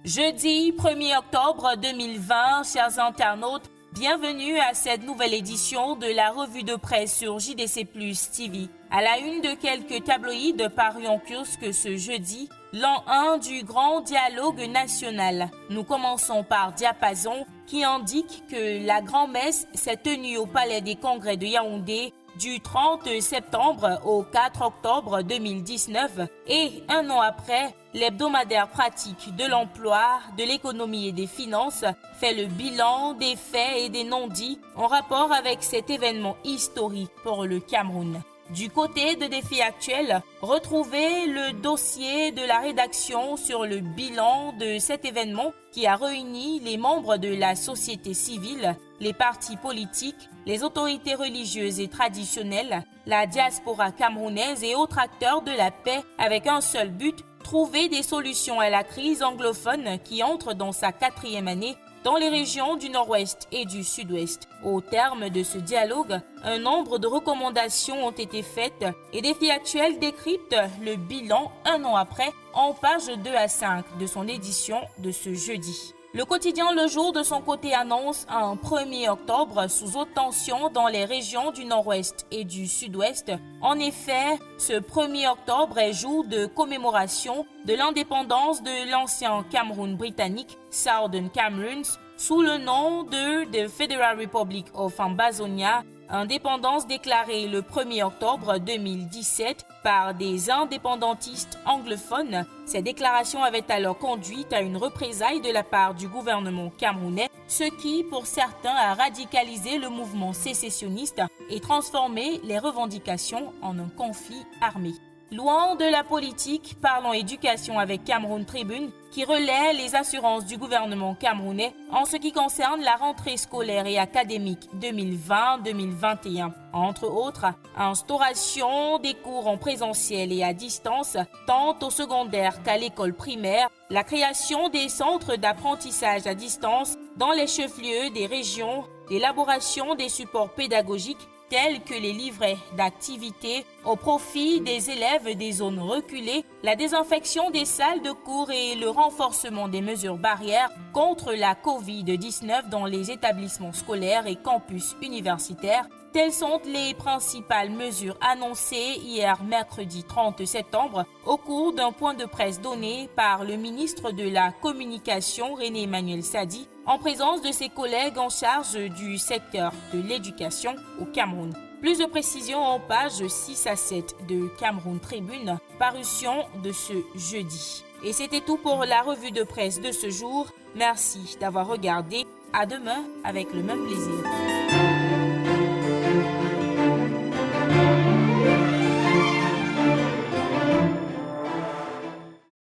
Jeudi 1er octobre 2020, chers internautes, bienvenue à cette nouvelle édition de la revue de presse sur JDC Plus TV. À la une de quelques tabloïds parus en kiosque ce jeudi, l'an 1 du grand dialogue national. Nous commençons par Diapason qui indique que la grand-messe s'est tenue au Palais des Congrès de Yaoundé du 30 septembre au 4 octobre 2019 et un an après, l'hebdomadaire pratique de l'emploi, de l'économie et des finances fait le bilan des faits et des non-dits en rapport avec cet événement historique pour le Cameroun. Du côté de Défi Actuel, retrouvez le dossier de la rédaction sur le bilan de cet événement qui a réuni les membres de la société civile, les partis politiques, les autorités religieuses et traditionnelles, la diaspora camerounaise et autres acteurs de la paix avec un seul but, trouver des solutions à la crise anglophone qui entre dans sa 4e année dans les régions du Nord-Ouest et du Sud-Ouest. Au terme de ce dialogue, un nombre de recommandations ont été faites et Défi Actuel décrypte le bilan un an après en pages 2 à 5 de son édition de ce jeudi. Le quotidien Le Jour de son côté annonce un 1er octobre sous haute tension dans les régions du Nord-Ouest et du Sud-Ouest. En effet, ce 1er octobre est jour de commémoration de l'indépendance de l'ancien Cameroun britannique, Southern Cameroons, sous le nom de The Federal Republic of Ambazonia, indépendance déclarée le 1er octobre 2017 par des indépendantistes anglophones. Ces déclarations avaient alors conduit à une représaille de la part du gouvernement camerounais, ce qui, pour certains, a radicalisé le mouvement sécessionniste et transformé les revendications en un conflit armé. Loin de la politique, parlons éducation avec Cameroun Tribune qui relaie les assurances du gouvernement camerounais en ce qui concerne la rentrée scolaire et académique 2020-2021. Entre autres, instauration des cours en présentiel et à distance, tant au secondaire qu'à l'école primaire, la création des centres d'apprentissage à distance dans les chefs-lieux des régions, l'élaboration des supports pédagogiques tels que les livrets d'activités au profit des élèves des zones reculées, la désinfection des salles de cours et le renforcement des mesures barrières contre la COVID-19 dans les établissements scolaires et campus universitaires. Telles sont les principales mesures annoncées hier mercredi 30 septembre au cours d'un point de presse donné par le ministre de la Communication René Emmanuel Sadi en présence de ses collègues en charge du secteur de l'éducation au Cameroun. Plus de précisions en pages 6 à 7 de Cameroun Tribune, parution de ce jeudi. Et c'était tout pour la revue de presse de ce jour. Merci d'avoir regardé. À demain avec le même plaisir.